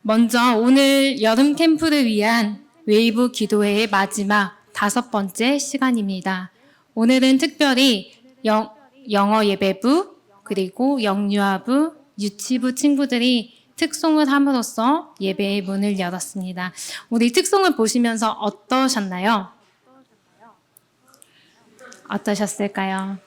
먼저 오늘 여름 캠프를 위한 웨이브 기도회의 마지막 5번째 시간입니다. 오늘은 특별히 영어 예배부, 그리고 영유아부, 유치부 친구들이 특송을 함으로써 예배의 문을 열었습니다. 우리 특송을 보시면서 어떠셨나요? 어떠셨을까요?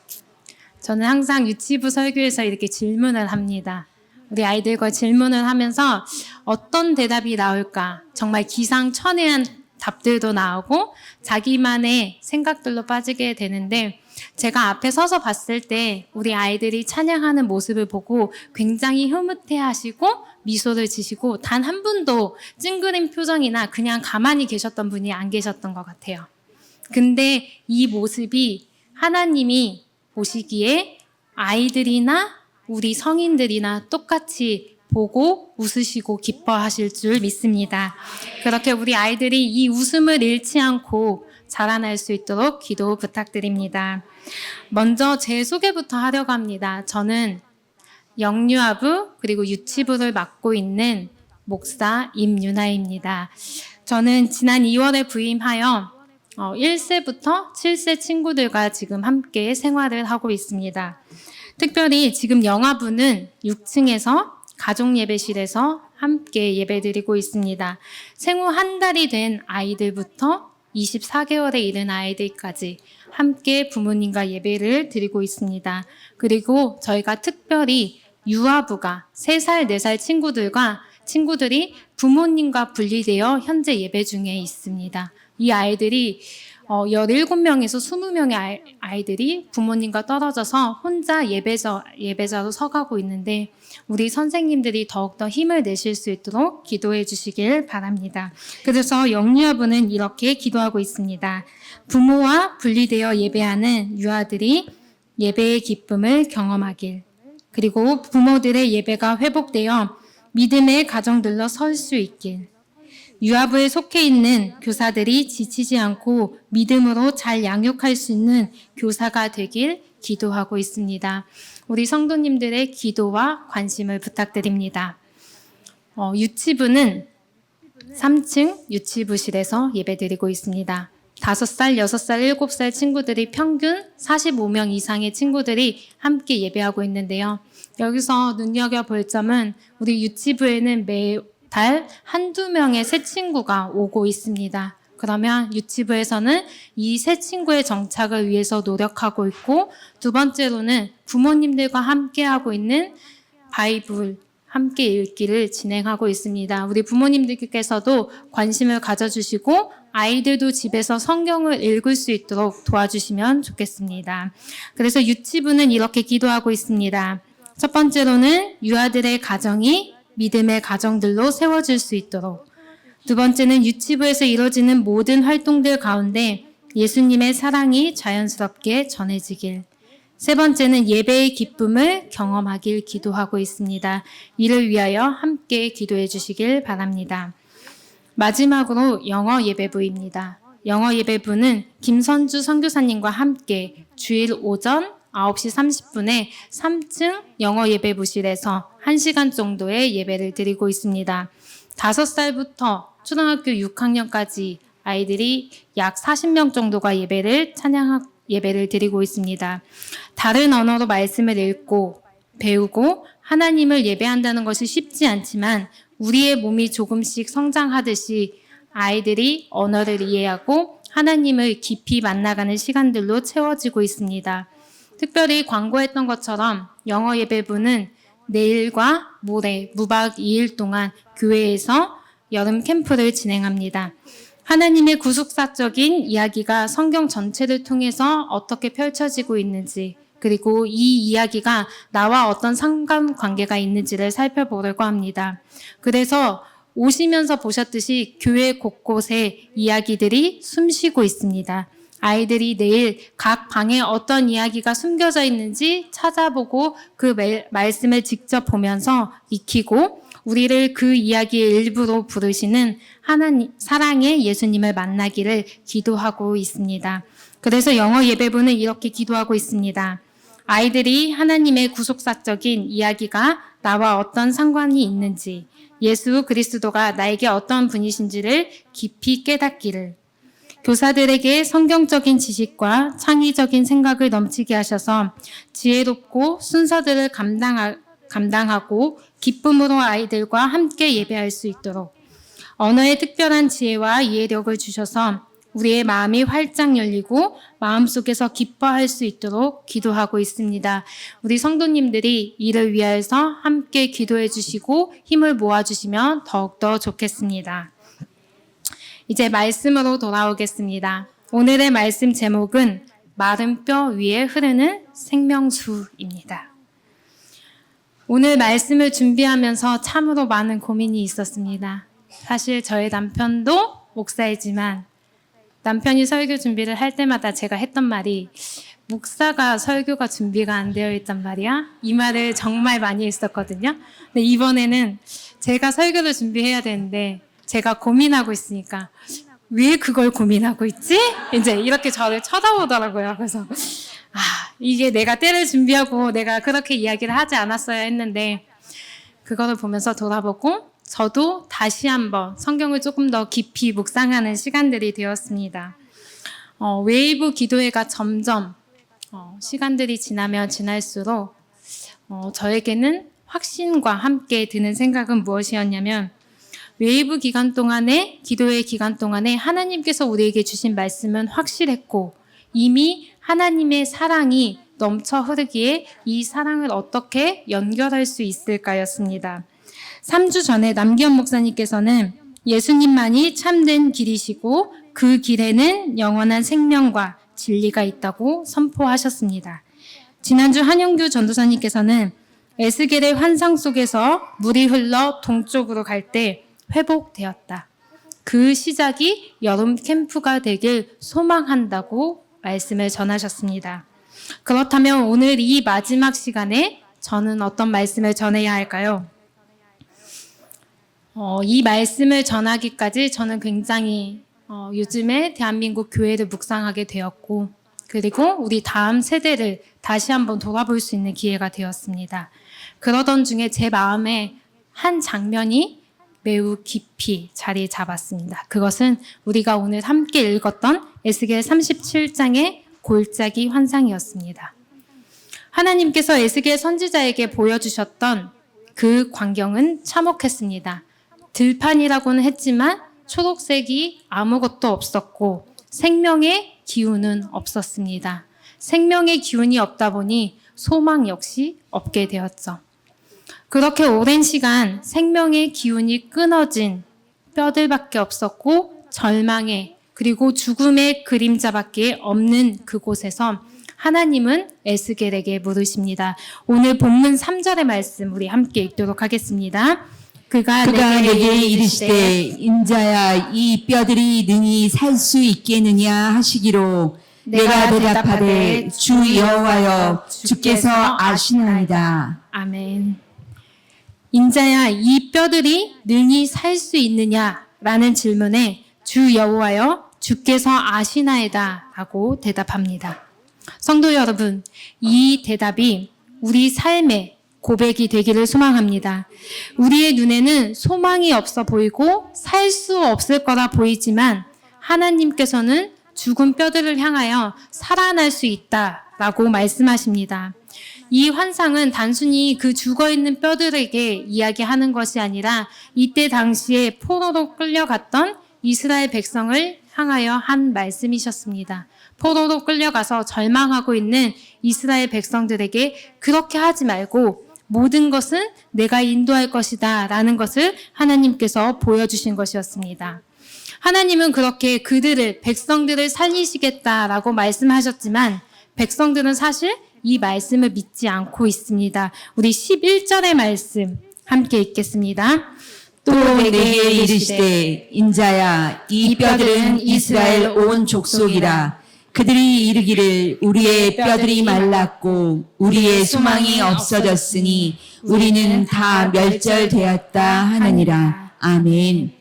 저는 항상 유치부 설교에서 이렇게 질문을 합니다. 우리 아이들과 질문을 하면서 어떤 대답이 나올까? 정말 기상천외한 답들도 나오고 자기만의 생각들로 빠지게 되는데, 제가 앞에 서서 봤을 때 우리 아이들이 찬양하는 모습을 보고 굉장히 흐뭇해하시고 미소를 지시고 단 한 분도 찡그린 표정이나 그냥 가만히 계셨던 분이 안 계셨던 것 같아요. 근데 이 모습이 하나님이 보시기에 아이들이나 우리 성인들이나 똑같이 보고 웃으시고 기뻐하실 줄 믿습니다. 그렇게 우리 아이들이 이 웃음을 잃지 않고 자라날 수 있도록 기도 부탁드립니다. 먼저 제 소개부터 하려고 합니다. 저는 영유아부 그리고 유치부를 맡고 있는 목사 임유나입니다. 저는 지난 2월에 부임하여 1세부터 7세 친구들과 지금 함께 생활을 하고 있습니다. 특별히 지금 영아부는 6층에서 가족예배실에서 함께 예배드리고 있습니다. 생후 한 달이 된 아이들부터 24개월에 이른 아이들까지 함께 부모님과 예배를 드리고 있습니다. 그리고 저희가 특별히 유아부가 3살, 4살 친구들이 부모님과 분리되어 현재 예배 중에 있습니다. 이 아이들이 17명에서 20명의 아이들이 부모님과 떨어져서 혼자 예배자로 서가고 있는데, 우리 선생님들이 더욱더 힘을 내실 수 있도록 기도해 주시길 바랍니다. 그래서 영유아부는 이렇게 기도하고 있습니다. 부모와 분리되어 예배하는 유아들이 예배의 기쁨을 경험하길, 그리고 부모들의 예배가 회복되어 믿음의 가정들로 설 수 있길, 유아부에 속해 있는 교사들이 지치지 않고 믿음으로 잘 양육할 수 있는 교사가 되길 기도하고 있습니다. 우리 성도님들의 기도와 관심을 부탁드립니다. 유치부는 3층 유치부실에서 예배드리고 있습니다. 5살, 6살, 7살 친구들이 평균 45명 이상의 친구들이 함께 예배하고 있는데요. 여기서 눈여겨볼 점은 우리 유치부에는 매달 한두 명의 새 친구가 오고 있습니다. 그러면 유치부에서는 이 새 친구의 정착을 위해서 노력하고 있고, 두 번째로는 부모님들과 함께하고 있는 바이블 함께 읽기를 진행하고 있습니다. 우리 부모님들께서도 관심을 가져주시고 아이들도 집에서 성경을 읽을 수 있도록 도와주시면 좋겠습니다. 그래서 유치부는 이렇게 기도하고 있습니다. 첫 번째로는 유아들의 가정이 믿음의 가정들로 세워질 수 있도록, 두 번째는 유치부에서 이루어지는 모든 활동들 가운데 예수님의 사랑이 자연스럽게 전해지길, 세 번째는 예배의 기쁨을 경험하길 기도하고 있습니다. 이를 위하여 함께 기도해 주시길 바랍니다. 마지막으로 영어 예배부입니다. 영어 예배부는 김선주 선교사님과 함께 주일 오전 9시 30분에 3층 영어 예배부실에서 1시간 정도의 예배를 드리고 있습니다. 5살부터 초등학교 6학년까지 아이들이 약 40명 정도가 예배를 드리고 있습니다. 다른 언어로 말씀을 읽고 배우고 하나님을 예배한다는 것이 쉽지 않지만, 우리의 몸이 조금씩 성장하듯이 아이들이 언어를 이해하고 하나님을 깊이 만나가는 시간들로 채워지고 있습니다. 특별히 광고했던 것처럼 영어 예배부는 내일과 모레 무박 2일 동안 교회에서 여름 캠프를 진행합니다. 하나님의 구속사적인 이야기가 성경 전체를 통해서 어떻게 펼쳐지고 있는지, 그리고 이 이야기가 나와 어떤 상관관계가 있는지를 살펴보려고 합니다. 그래서 오시면서 보셨듯이 교회 곳곳에 이야기들이 숨쉬고 있습니다. 아이들이 내일 각 방에 어떤 이야기가 숨겨져 있는지 찾아보고 그 말씀을 직접 보면서 익히고, 우리를 그 이야기의 일부로 부르시는 하나님, 사랑의 예수님을 만나기를 기도하고 있습니다. 그래서 영어 예배부는 이렇게 기도하고 있습니다. 아이들이 하나님의 구속사적인 이야기가 나와 어떤 상관이 있는지, 예수 그리스도가 나에게 어떤 분이신지를 깊이 깨닫기를, 교사들에게 성경적인 지식과 창의적인 생각을 넘치게 하셔서 지혜롭고 순서들을 감당하고 기쁨으로 아이들과 함께 예배할 수 있도록 언어의 특별한 지혜와 이해력을 주셔서 우리의 마음이 활짝 열리고 마음속에서 기뻐할 수 있도록 기도하고 있습니다. 우리 성도님들이 이를 위하여서 함께 기도해 주시고 힘을 모아주시면 더욱더 좋겠습니다. 이제 말씀으로 돌아오겠습니다. 오늘의 말씀 제목은 마른 뼈 위에 흐르는 생명수입니다. 오늘 말씀을 준비하면서 참으로 많은 고민이 있었습니다. 사실 저희 남편도 목사이지만 남편이 설교 준비를 할 때마다 제가 했던 말이 목사가 설교가 준비가 안 되어 있단 말이야? 이 말을 정말 많이 했었거든요. 근데 이번에는 제가 설교를 준비해야 되는데 제가 고민하고 있으니까 왜 그걸 고민하고 있지? 이제 이렇게 저를 쳐다보더라고요. 그래서 이게 내가 때를 준비하고 내가 그렇게 이야기를 하지 않았어야 했는데 그거를 보면서 돌아보고 저도 다시 한번 성경을 조금 더 깊이 묵상하는 시간들이 되었습니다. 웨이브 기도회가 점점 시간들이 지나면 지날수록 저에게는 확신과 함께 드는 생각은 무엇이었냐면 웨이브 기간 동안에 기도회 기간 동안에 하나님께서 우리에게 주신 말씀은 확실했고 이미 하나님의 사랑이 넘쳐 흐르기에 이 사랑을 어떻게 연결할 수 있을까였습니다. 3주 전에 남기현 목사님께서는 예수님만이 참된 길이시고 그 길에는 영원한 생명과 진리가 있다고 선포하셨습니다. 지난주 한영규 전도사님께서는 에스겔의 환상 속에서 물이 흘러 동쪽으로 갈 때 회복되었다. 그 시작이 여름 캠프가 되길 소망한다고 말씀을 전하셨습니다. 그렇다면 오늘 이 마지막 시간에 저는 어떤 말씀을 전해야 할까요? 이 말씀을 전하기까지 저는 굉장히 요즘에 대한민국 교회를 묵상하게 되었고 그리고 우리 다음 세대를 다시 한번 돌아볼 수 있는 기회가 되었습니다. 그러던 중에 제 마음에 한 장면이 매우 깊이 자리 잡았습니다. 그것은 우리가 오늘 함께 읽었던 에스겔 37장의 골짜기 환상이었습니다. 하나님께서 에스겔 선지자에게 보여주셨던 그 광경은 참혹했습니다. 들판이라고는 했지만 초록색이 아무것도 없었고 생명의 기운은 없었습니다. 생명의 기운이 없다 보니 소망 역시 없게 되었죠. 그렇게 오랜 시간 생명의 기운이 끊어진 뼈들밖에 없었고 절망의 그리고 죽음의 그림자밖에 없는 그곳에서 하나님은 에스겔에게 물으십니다. 오늘 본문 3절의 말씀 우리 함께 읽도록 하겠습니다. 그가 내게 이르시되 인자야 이 뼈들이 능히 살 수 있겠느냐 하시기로 내가 대답하되 주 여호와여 주께서 아시나이다. 아멘. 인자야 이 뼈들이 능히 살 수 있느냐라는 질문에 주 여호와여 주께서 아시나이다 라고 대답합니다. 성도 여러분, 이 대답이 우리 삶의 고백이 되기를 소망합니다. 우리의 눈에는 소망이 없어 보이고 살 수 없을 거라 보이지만 하나님께서는 죽은 뼈들을 향하여 살아날 수 있다라고 말씀하십니다. 이 환상은 단순히 그 죽어있는 뼈들에게 이야기하는 것이 아니라 이때 당시에 포로로 끌려갔던 이스라엘 백성을 향하여 한 말씀이셨습니다. 포로로 끌려가서 절망하고 있는 이스라엘 백성들에게 그렇게 하지 말고 모든 것은 내가 인도할 것이다 라는 것을 하나님께서 보여주신 것이었습니다. 하나님은 그렇게 백성들을 살리시겠다라고 말씀하셨지만 백성들은 사실 이 말씀을 믿지 않고 있습니다. 우리 11절의 말씀 함께 읽겠습니다. 또 내게 이르시되 인자야 이 뼈들은 이스라엘 온 족속이라. 그들이 이르기를 우리의 뼈들이 말랐고 우리의 소망이 없어졌으니 우리는 다 멸절되었다 하느니라. 아멘.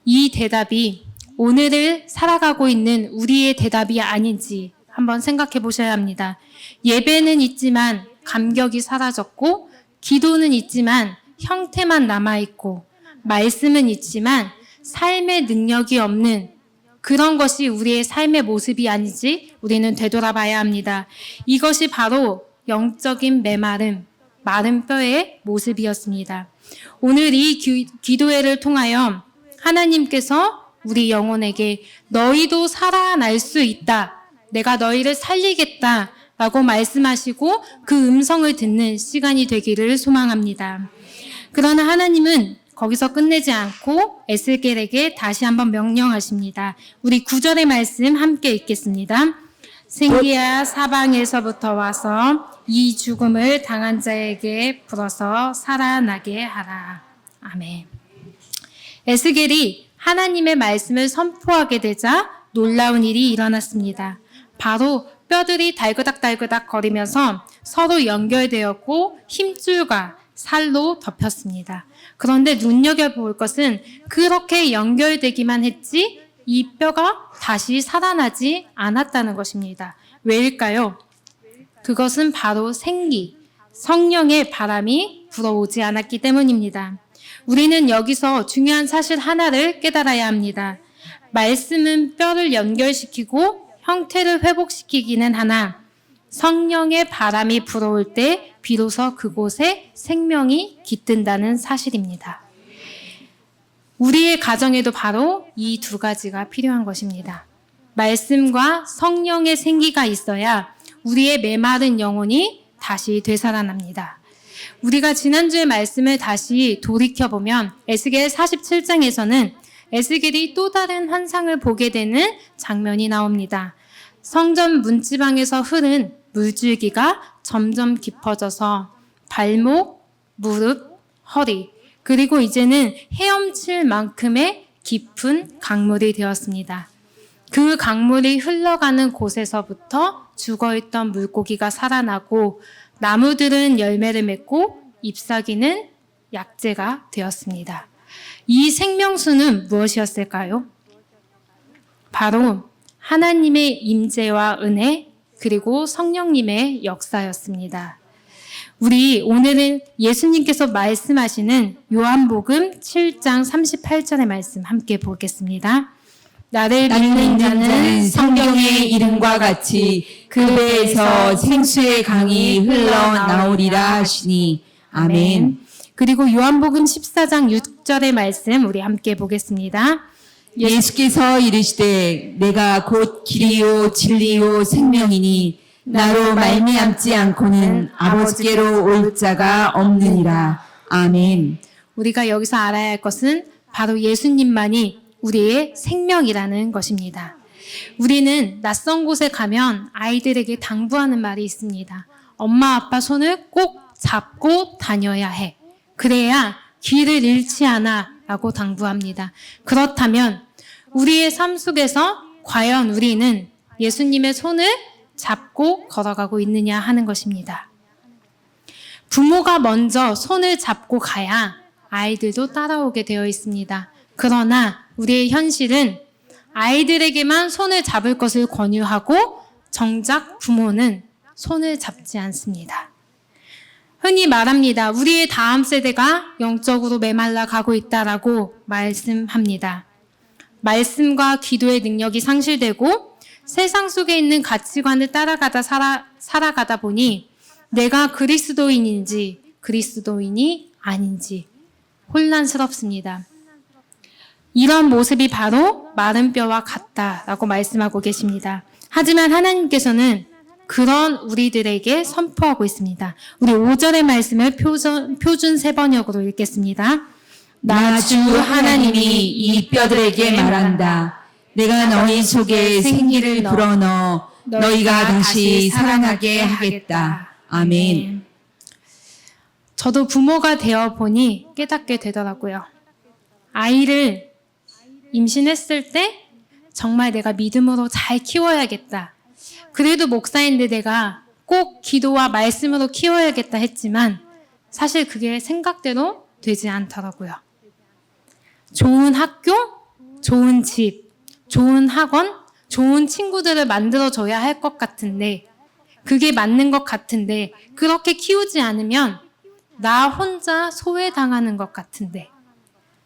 이 대답이 오늘을 살아가고 있는 우리의 대답이 아닌지 한번 생각해 보셔야 합니다. 예배는 있지만 감격이 사라졌고, 기도는 있지만 형태만 남아있고, 말씀은 있지만 삶의 능력이 없는 그런 것이 우리의 삶의 모습이 아니지 우리는 되돌아봐야 합니다. 이것이 바로 영적인 메마름, 마른 뼈의 모습이었습니다. 오늘 이 기도회를 통하여 하나님께서 우리 영혼에게 너희도 살아날 수 있다. 내가 너희를 살리겠다. 라고 말씀하시고 그 음성을 듣는 시간이 되기를 소망합니다. 그러나 하나님은 거기서 끝내지 않고 에스겔에게 다시 한번 명령하십니다. 우리 9절의 말씀 함께 읽겠습니다. 생기야 사방에서부터 와서 이 죽음을 당한 자에게 불어서 살아나게 하라. 아멘. 에스겔이 하나님의 말씀을 선포하게 되자 놀라운 일이 일어났습니다. 바로 뼈들이 달그닥달그닥 거리면서 서로 연결되었고 힘줄과 살로 덮였습니다. 그런데 눈여겨볼 것은 그렇게 연결되기만 했지 이 뼈가 다시 살아나지 않았다는 것입니다. 왜일까요? 그것은 바로 생기, 성령의 바람이 불어오지 않았기 때문입니다. 우리는 여기서 중요한 사실 하나를 깨달아야 합니다. 말씀은 뼈를 연결시키고 형태를 회복시키기는 하나 성령의 바람이 불어올 때 비로소 그곳에 생명이 깃든다는 사실입니다. 우리의 가정에도 바로 이 두 가지가 필요한 것입니다. 말씀과 성령의 생기가 있어야 우리의 메마른 영혼이 다시 되살아납니다. 우리가 지난주의 말씀을 다시 돌이켜보면 에스겔 47장에서는 에스겔이 또 다른 환상을 보게 되는 장면이 나옵니다. 성전 문지방에서 흐른 물줄기가 점점 깊어져서 발목, 무릎, 허리, 그리고 이제는 헤엄칠 만큼의 깊은 강물이 되었습니다. 그 강물이 흘러가는 곳에서부터 죽어있던 물고기가 살아나고 나무들은 열매를 맺고 잎사귀는 약재가 되었습니다. 이 생명수는 무엇이었을까요? 바로 하나님의 임재와 은혜 그리고 성령님의 역사였습니다. 우리 오늘은 예수님께서 말씀하시는 요한복음 7장 38절의 말씀 함께 보겠습니다. 나를 믿는 자는 성경의 이름과 같이 그 배에서 생수의 강이 흘러나오리라 하시니 아멘. 그리고 요한복음 14장 6절의 말씀 우리 함께 보겠습니다. 예수께서 이르시되 내가 곧 길이요 진리요 생명이니 나로 말미암지 않고는 아버지께로 올 자가 없느니라. 아멘. 우리가 여기서 알아야 할 것은 바로 예수님만이 우리의 생명이라는 것입니다. 우리는 낯선 곳에 가면 아이들에게 당부하는 말이 있습니다. 엄마 아빠 손을 꼭 잡고 다녀야 해. 그래야 길을 잃지 않아 라고 당부합니다. 그렇다면 우리의 삶 속에서 과연 우리는 예수님의 손을 잡고 걸어가고 있느냐 하는 것입니다. 부모가 먼저 손을 잡고 가야 아이들도 따라오게 되어 있습니다. 그러나 우리의 현실은 아이들에게만 손을 잡을 것을 권유하고 정작 부모는 손을 잡지 않습니다. 흔히 말합니다. 우리의 다음 세대가 영적으로 메말라 가고 있다라고 말씀합니다. 말씀과 기도의 능력이 상실되고 세상 속에 있는 가치관을 따라가다 살아가다 보니 내가 그리스도인인지 그리스도인이 아닌지 혼란스럽습니다. 이런 모습이 바로 마른 뼈와 같다라고 말씀하고 계십니다. 하지만 하나님께서는 그런 우리들에게 선포하고 있습니다. 우리 5절의 말씀을 표준 세번역으로 읽겠습니다. 나 주 하나님이 이 뼈들에게 말한다. 내가 너희 속에 생기를 불어넣어 너희가 다시 살아나게 하겠다. 아멘. 저도 부모가 되어 보니 깨닫게 되더라고요. 아이를 임신했을 때 정말 내가 믿음으로 잘 키워야겠다. 그래도 목사인데 내가 꼭 기도와 말씀으로 키워야겠다 했지만 사실 그게 생각대로 되지 않더라고요. 좋은 학교, 좋은 집, 좋은 학원, 좋은 친구들을 만들어줘야 할 것 같은데, 그게 맞는 것 같은데, 그렇게 키우지 않으면 나 혼자 소외당하는 것 같은데.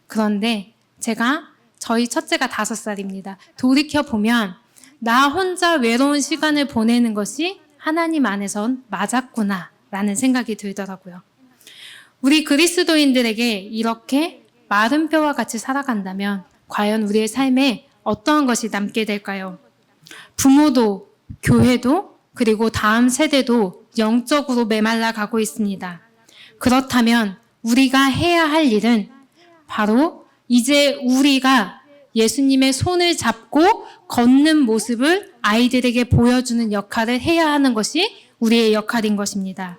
그런데 저희 첫째가 5살입니다. 돌이켜보면 나 혼자 외로운 시간을 보내는 것이 하나님 안에선 맞았구나 라는 생각이 들더라고요. 우리 그리스도인들에게 이렇게 마른 뼈와 같이 살아간다면 과연 우리의 삶에 어떠한 것이 남게 될까요? 부모도, 교회도, 그리고 다음 세대도 영적으로 메말라 가고 있습니다. 그렇다면 우리가 해야 할 일은 바로 이제 우리가 예수님의 손을 잡고 걷는 모습을 아이들에게 보여주는 역할을 해야 하는 것이 우리의 역할인 것입니다.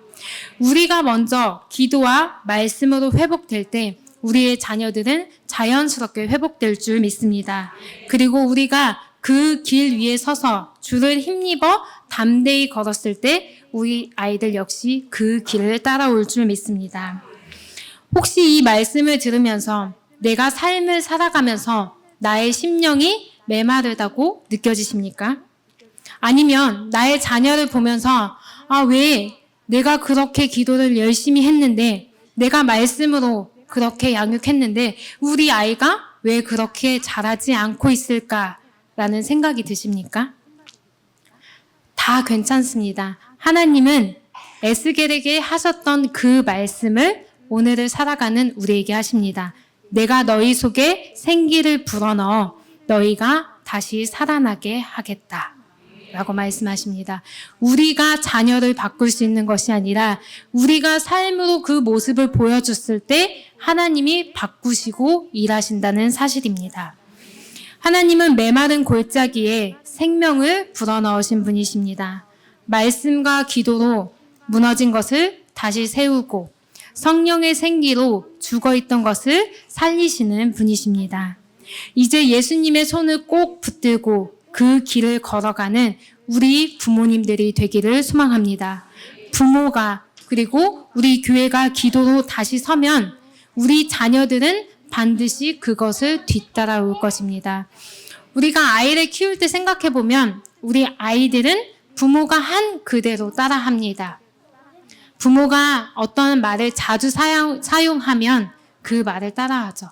우리가 먼저 기도와 말씀으로 회복될 때 우리의 자녀들은 자연스럽게 회복될 줄 믿습니다. 그리고 우리가 그 길 위에 서서 줄을 힘입어 담대히 걸었을 때 우리 아이들 역시 그 길을 따라올 줄 믿습니다. 혹시 이 말씀을 들으면서 내가 삶을 살아가면서 나의 심령이 메마르다고 느껴지십니까? 아니면 나의 자녀를 보면서 왜 내가 그렇게 기도를 열심히 했는데, 내가 말씀으로 그렇게 양육했는데 우리 아이가 왜 그렇게 자라지 않고 있을까라는 생각이 드십니까? 다 괜찮습니다. 하나님은 에스겔에게 하셨던 그 말씀을 오늘을 살아가는 우리에게 하십니다. 내가 너희 속에 생기를 불어넣어 너희가 다시 살아나게 하겠다 라고 말씀하십니다. 우리가 자녀를 바꿀 수 있는 것이 아니라 우리가 삶으로 그 모습을 보여줬을 때 하나님이 바꾸시고 일하신다는 사실입니다. 하나님은 메마른 골짜기에 생명을 불어넣으신 분이십니다. 말씀과 기도로 무너진 것을 다시 세우고 성령의 생기로 죽어있던 것을 살리시는 분이십니다. 이제 예수님의 손을 꼭 붙들고 그 길을 걸어가는 우리 부모님들이 되기를 소망합니다. 부모가 그리고 우리 교회가 기도로 다시 서면 우리 자녀들은 반드시 그것을 뒤따라올 것입니다. 우리가 아이를 키울 때 생각해보면 우리 아이들은 부모가 한 그대로 따라합니다. 부모가 어떤 말을 자주 사용하면 그 말을 따라하죠.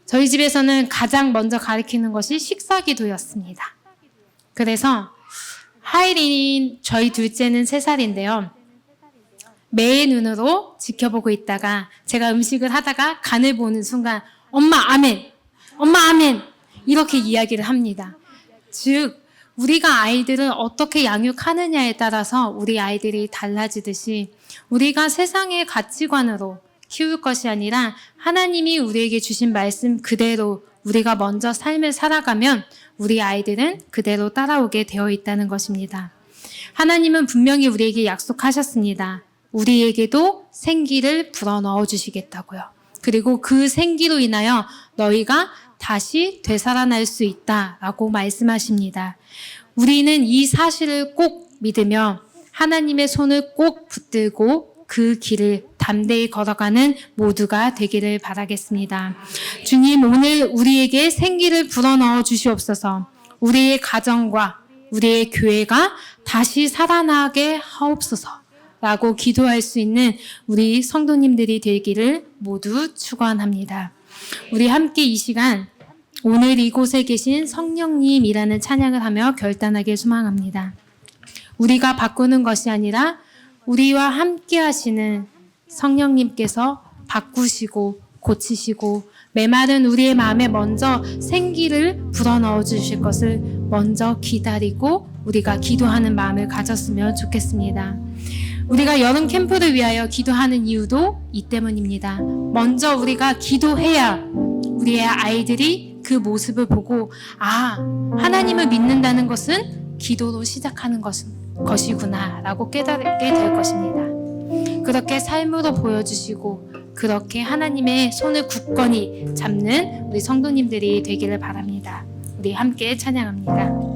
저희 집에서는 가장 먼저 가르치는 것이 식사기도였습니다. 그래서 하이린, 저희 둘째는 3살인데요. 매의 눈으로 지켜보고 있다가 제가 음식을 하다가 간을 보는 순간 엄마 아멘! 엄마 아멘! 이렇게 이야기를 합니다. 즉 우리가 아이들을 어떻게 양육하느냐에 따라서 우리 아이들이 달라지듯이 우리가 세상의 가치관으로 키울 것이 아니라 하나님이 우리에게 주신 말씀 그대로 우리가 먼저 삶을 살아가면 우리 아이들은 그대로 따라오게 되어 있다는 것입니다. 하나님은 분명히 우리에게 약속하셨습니다. 우리에게도 생기를 불어넣어 주시겠다고요. 그리고 그 생기로 인하여 너희가 다시 되살아날 수 있다라고 말씀하십니다. 우리는 이 사실을 꼭 믿으며 하나님의 손을 꼭 붙들고 그 길을 담대히 걸어가는 모두가 되기를 바라겠습니다. 주님, 오늘 우리에게 생기를 불어넣어 주시옵소서. 우리의 가정과 우리의 교회가 다시 살아나게 하옵소서 라고 기도할 수 있는 우리 성도님들이 되기를 모두 축원합니다. 우리 함께 이 시간 오늘 이곳에 계신 성령님이라는 찬양을 하며 결단하게 소망합니다. 우리가 바꾸는 것이 아니라 우리와 함께 하시는 성령님께서 바꾸시고 고치시고 메마른 우리의 마음에 먼저 생기를 불어넣어 주실 것을 먼저 기다리고 우리가 기도하는 마음을 가졌으면 좋겠습니다. 우리가 여름 캠프를 위하여 기도하는 이유도 이 때문입니다. 먼저 우리가 기도해야 우리의 아이들이 그 모습을 보고 하나님을 믿는다는 것은 기도로 시작하는 것이구나 라고 깨닫게 될 것입니다. 그렇게 삶으로 보여주시고 그렇게 하나님의 손을 굳건히 잡는 우리 성도님들이 되기를 바랍니다. 우리 함께 찬양합니다.